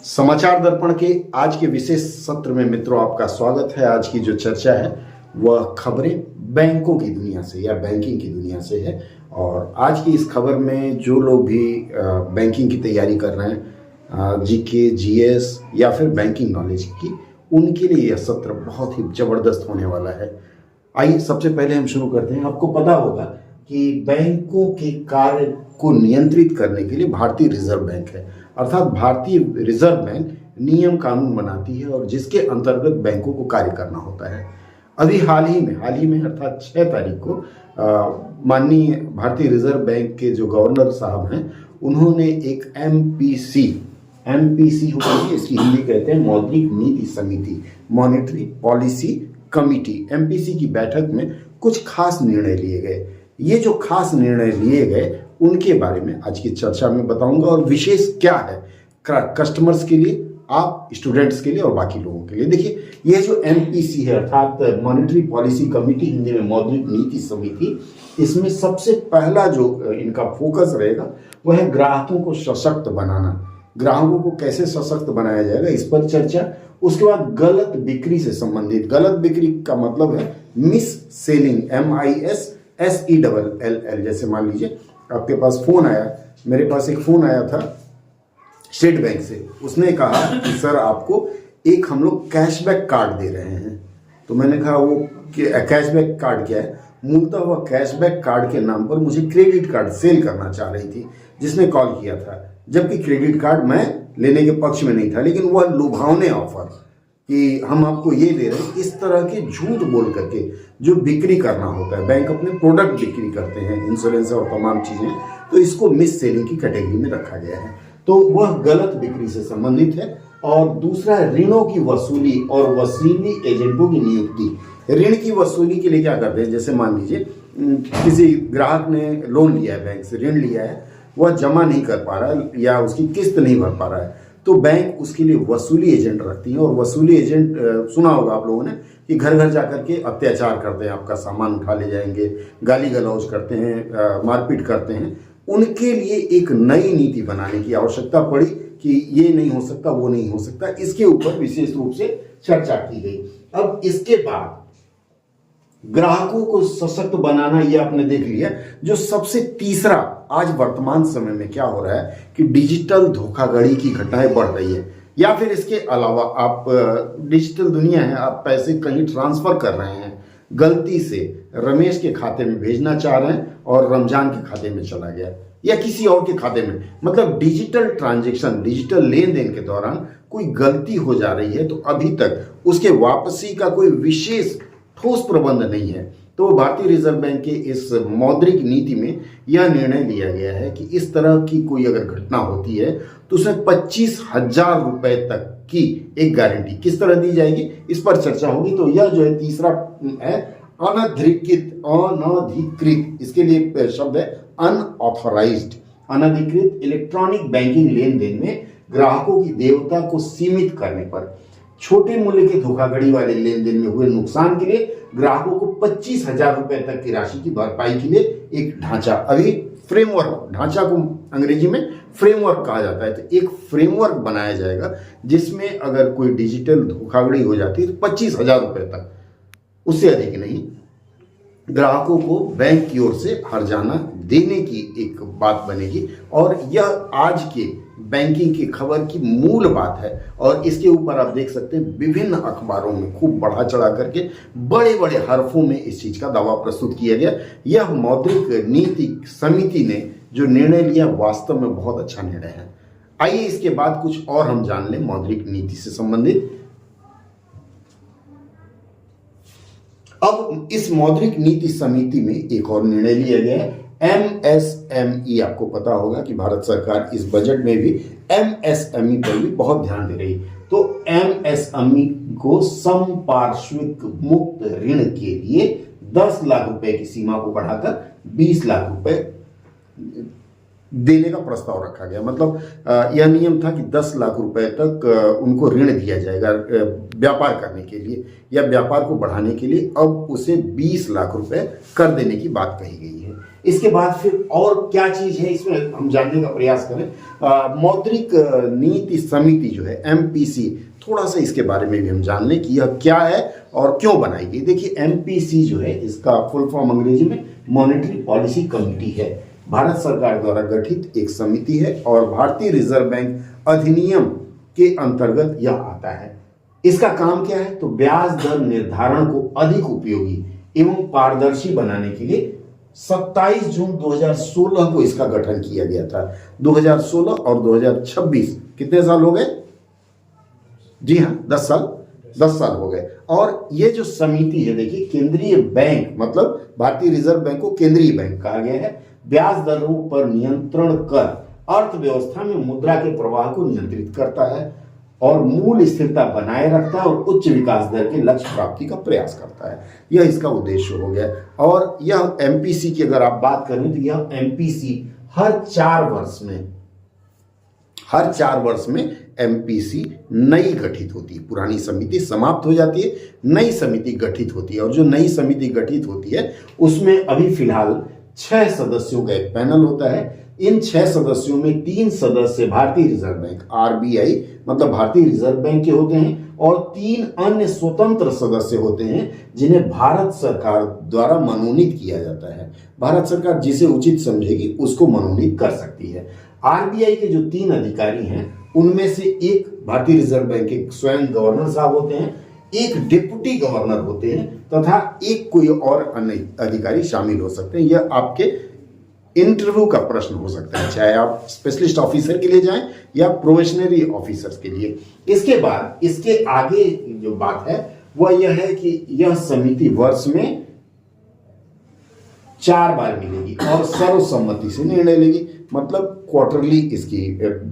समाचार दर्पण के आज के विशेष सत्र में मित्रों आपका स्वागत है। आज की जो चर्चा है वह खबरें बैंकों की दुनिया से या बैंकिंग की दुनिया से है। और आज की इस खबर में जो लोग भी बैंकिंग की तैयारी कर रहे हैं, जीके, जीएस या फिर बैंकिंग नॉलेज की, उनके लिए यह सत्र बहुत ही जबरदस्त होने वाला है। आइए सबसे पहले हम शुरू करते हैं। आपको पता होगा कि बैंकों के कार्य को नियंत्रित करने के लिए भारतीय रिजर्व बैंक है, अर्थात भारतीय रिजर्व बैंक नियम कानून बनाती है और जिसके अंतर्गत बैंकों को कार्य करना होता है। अभी हाल ही में अर्थात 6 तारीख को माननीय भारतीय रिजर्व बैंक के जो गवर्नर साहब हैं, उन्होंने एक एमपीसी होती है, इसकी हिंदी कहते हैं मौद्रिक नीति समिति, मॉनेटरी पॉलिसी कमिटी, एमपीसी की बैठक में कुछ खास निर्णय लिए गए। ये जो खास निर्णय लिए गए उनके बारे में आज की चर्चा में बताऊंगा। और विशेष क्या है कस्टमर्स के लिए, आप स्टूडेंट्स के लिए और बाकी लोगों के लिए। देखिए, ये जो एमपीसी है अर्थात मॉनेटरी पॉलिसी कमिटी, हिंदी में मौद्रिक नीति समिति, इसमें सबसे पहला जो इनका फोकस रहेगा वह है ग्राहकों को सशक्त बनाना। ग्राहकों को कैसे सशक्त बनाया जाएगा इस पर चर्चा। उसके बाद गलत बिक्री से संबंधित, गलत बिक्री का मतलब है मिस सेलिंग, MISSELL। जैसे मान लीजिए आपके पास फोन आया, मेरे पास एक फोन आया था स्टेट बैंक से, उसने कहा कि सर आपको एक हम लोग कैशबैक कार्ड दे रहे हैं। तो मैंने कहा वो कैशबैक कार्ड क्या है? मूलतः वह कैशबैक कार्ड के नाम पर मुझे क्रेडिट कार्ड सेल करना चाह रही थी जिसने कॉल किया था, जबकि क्रेडिट कार्ड मैं लेने के पक्ष में नहीं था, लेकिन वह लुभावने ऑफर कि हम आपको ये दे रहे हैं, इस तरह के झूठ बोल करके जो बिक्री करना होता है, बैंक अपने प्रोडक्ट बिक्री करते हैं, इंश्योरेंस और तमाम चीजें, तो इसको मिस सेलिंग की कैटेगरी में रखा गया है। तो वह गलत बिक्री से संबंधित है। और दूसरा है ऋणों की वसूली और वसूली एजेंटों की नियुक्ति। ऋण की वसूली के लिए क्या करते हैं? जैसे मान लीजिए किसी ग्राहक ने लोन लिया है, बैंक से ऋण लिया है, वह जमा नहीं कर पा रहा है या उसकी किस्त नहीं भर पा रहा है, तो बैंक उसके लिए वसूली एजेंट रखती है। और वसूली एजेंट सुना होगा आप लोगों ने कि घर घर जाकर के अत्याचार करते हैं, आपका सामान उठा ले जाएंगे, गाली गलौज करते हैं, मारपीट करते हैं। उनके लिए एक नई नीति बनाने की आवश्यकता पड़ी कि ये नहीं हो सकता, वो नहीं हो सकता। इसके ऊपर विशेष रूप से चर्चा की गई। अब इसके बाद ग्राहकों को सशक्त बनाना, ये आपने देख लिया। जो सबसे तीसरा आज वर्तमान समय में क्या हो रहा है कि डिजिटल धोखाधड़ी की घटनाएं बढ़ रही है, या फिर इसके अलावा आप डिजिटल दुनिया है, आप पैसे कहीं ट्रांसफर कर रहे हैं, गलती से रमेश के खाते में भेजना चाह रहे हैं और रमजान के खाते में चला गया या किसी और के खाते में, मतलब डिजिटल ट्रांजैक्शन, डिजिटल लेन देन के दौरान कोई गलती हो जा रही है तो अभी तक उसके वापसी का कोई विशेष ठोस प्रबंध नहीं है। तो भारतीय रिजर्व बैंक के इस मौद्रिक नीति में यह निर्णय लिया गया है कि इस तरह की कोई अगर घटना होती है तो उसमें 25,000 रुपए तक की एक गारंटी किस तरह दी जाएगी, इस पर चर्चा होगी। तो यह जो है तीसरा है अनधिकृत, इसके लिए शब्द है अनऑथराइज्ड, अनधिकृत इलेक्ट्रॉनिक बैंकिंग लेन देन में ग्राहकों की देयता को सीमित करने पर छोटे मूल्य के धोखाधड़ी वाले लेन देन में हुए नुकसान के लिए ग्राहकों को 25,000 रुपए तक की राशि की भरपाई के लिए एक ढांचा, अभी फ्रेमवर्क, ढांचा को अंग्रेजी में फ्रेमवर्क कहा जाता है, तो एक फ्रेमवर्क बनाया जाएगा जिसमें अगर कोई डिजिटल धोखाधड़ी हो जाती है तो 25,000 रुपए तक, उससे अधिक नहीं, ग्राहकों को बैंक की ओर से हर्जाना देने की एक बात बनेगी। और यह आज के बैंकिंग की खबर की मूल बात है। और इसके ऊपर आप देख सकते हैं विभिन्न अखबारों में खूब बढ़ा चढ़ा करके बड़े बड़े हरफों में इस चीज का दावा प्रस्तुत किया गया। यह मौद्रिक नीति समिति ने जो निर्णय लिया वास्तव में बहुत अच्छा निर्णय है। आइए इसके बाद कुछ और हम जान लें मौद्रिक नीति से संबंधित। अब इस मौद्रिक नीति समिति में एक और निर्णय लिया गया है, MSME। आपको पता होगा कि भारत सरकार इस बजट में भी MSME पर भी बहुत ध्यान दे रही। तो MSME को संपार्श्विक मुक्त ऋण के लिए 10 लाख रुपए की सीमा को बढ़ाकर 20 लाख रुपए देने का प्रस्ताव रखा गया। मतलब यह नियम था कि 10 लाख रुपए तक उनको ऋण दिया जाएगा व्यापार करने के लिए या व्यापार को बढ़ाने के लिए। अब उसे 20 लाख रुपए कर देने की बात कही गई है। इसके बाद फिर और क्या चीज है इसमें हम जानने का प्रयास करें। मौद्रिक नीति समिति जो है MPC, थोड़ा सा इसके बारे में भी हम जान लें कि यह क्या है और क्यों बनाई गई। देखिए MPC जो है इसका फुल फॉर्म अंग्रेजी में मॉनेटरी पॉलिसी कमिटी है, भारत सरकार द्वारा गठित एक समिति है और भारतीय रिजर्व बैंक अधिनियम के अंतर्गत यह आता है। इसका काम क्या है तो ब्याज दर निर्धारण को अधिक उपयोगी एवं पारदर्शी बनाने के लिए 27 जून 2016 को इसका गठन किया गया था। 2016 और 2026 कितने साल हो गए? जी हाँ, 10 साल हो गए। और ये जो समिति है देखिए, केंद्रीय बैंक मतलब भारतीय रिजर्व बैंक को केंद्रीय बैंक कहा गया है, ब्याज दरों पर नियंत्रण कर अर्थव्यवस्था में मुद्रा के प्रवाह को नियंत्रित करता है और मूल स्थिरता बनाए रखता है और उच्च विकास दर के लक्ष्य प्राप्ति का प्रयास करता है। यह इसका उद्देश्य हो गया। और यह MPC की अगर आप बात करें तो यह MPC हर 4 वर्ष में MPC नई गठित होती है। पुरानी समिति समाप्त हो जाती है, नई समिति गठित होती है और जो नई समिति गठित होती है उसमें अभी फिलहाल 6 सदस्यों का एक पैनल होता है। इन 6 सदस्यों में 3 सदस्य भारतीय रिजर्व बैंक RBI मतलब भारतीय रिजर्व बैंक के होते हैं और 3 अन्य स्वतंत्र सदस्य होते हैं जिन्हें भारत सरकार द्वारा मनोनीत किया जाता है। भारत सरकार जिसे उचित समझेगी उसको मनोनीत कर सकती है। RBI के जो 3 अधिकारी हैं उनमें से एक भारतीय रिजर्व बैंक के स्वयं गवर्नर साहब होते हैं, एक डिप्टी गवर्नर होते हैं तथा एक कोई और अन्य अधिकारी शामिल हो सकते हैं। यह आपके इंटरव्यू का प्रश्न हो सकता है, चाहे आप स्पेशलिस्ट ऑफिसर के लिए जाएं या प्रोबेशनरी ऑफिसर्स के लिए। इसके बाद इसके आगे जो बात है वह यह है कि यह समिति वर्ष में 4 बार मिलेगी और सर्वसम्मति से निर्णय लेगी। मतलब क्वार्टरली इसकी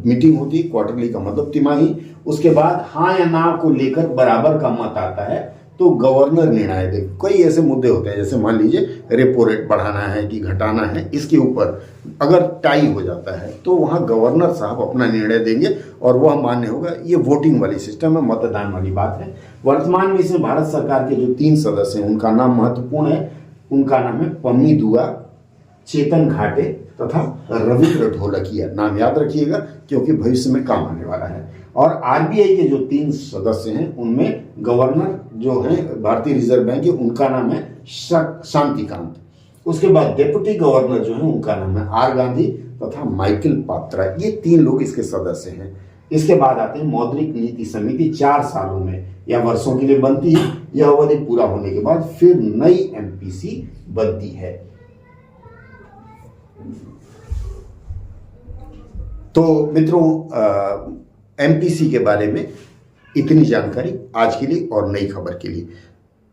मीटिंग होती है। क्वार्टरली का मतलब तिमाही। उसके बाद हाँ या ना को लेकर बराबर का मत आता है तो गवर्नर निर्णय दे। कई ऐसे मुद्दे होते हैं जैसे मान लीजिए रेपो रेट बढ़ाना है कि घटाना है, इसके ऊपर अगर टाई हो जाता है तो वहाँ गवर्नर साहब अपना निर्णय देंगे और वह मान्य होगा। ये वोटिंग वाली सिस्टम है, मतदान वाली बात है। वर्तमान में इसमें भारत सरकार के जो 3 सदस्य हैं उनका नाम महत्वपूर्ण है। उनका नाम है पम्मी दुआ, चेतन घाटे तथा रविंद्र ढोलकिया। नाम याद रखिएगा क्योंकि भविष्य में काम आने वाला है। और RBI के जो 3 सदस्य हैं उनमें गवर्नर जो हैं भारतीय रिजर्व बैंक के उनका नाम है शांतिकांत। उसके बाद डिप्टी गवर्नर जो है उनका नाम है R गांधी तथा माइकल पात्रा। ये 3 लोग इसके सदस्य हैं। इसके बाद आते हैं मौद्रिक नीति समिति 4 सालों में या वर्षों के लिए बनती है। यह अवधि पूरा होने के बाद फिर नई MPC बनती है। तो मित्रों MPC के बारे में इतनी जानकारी आज के लिए और नई खबर के लिए।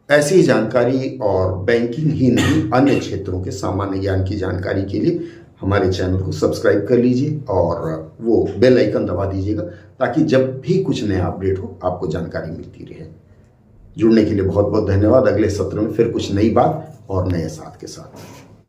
ऐसी जानकारी और बैंकिंग ही नहीं अन्य क्षेत्रों के सामान्य ज्ञान की जानकारी के लिए हमारे चैनल को सब्सक्राइब कर लीजिए और वो बेल आइकन दबा दीजिएगा ताकि जब भी कुछ नया अपडेट हो आपको जानकारी मिलती रहे। जुड़ने के लिए बहुत बहुत धन्यवाद। अगले सत्र में फिर कुछ नई बात और नए साथ के साथ।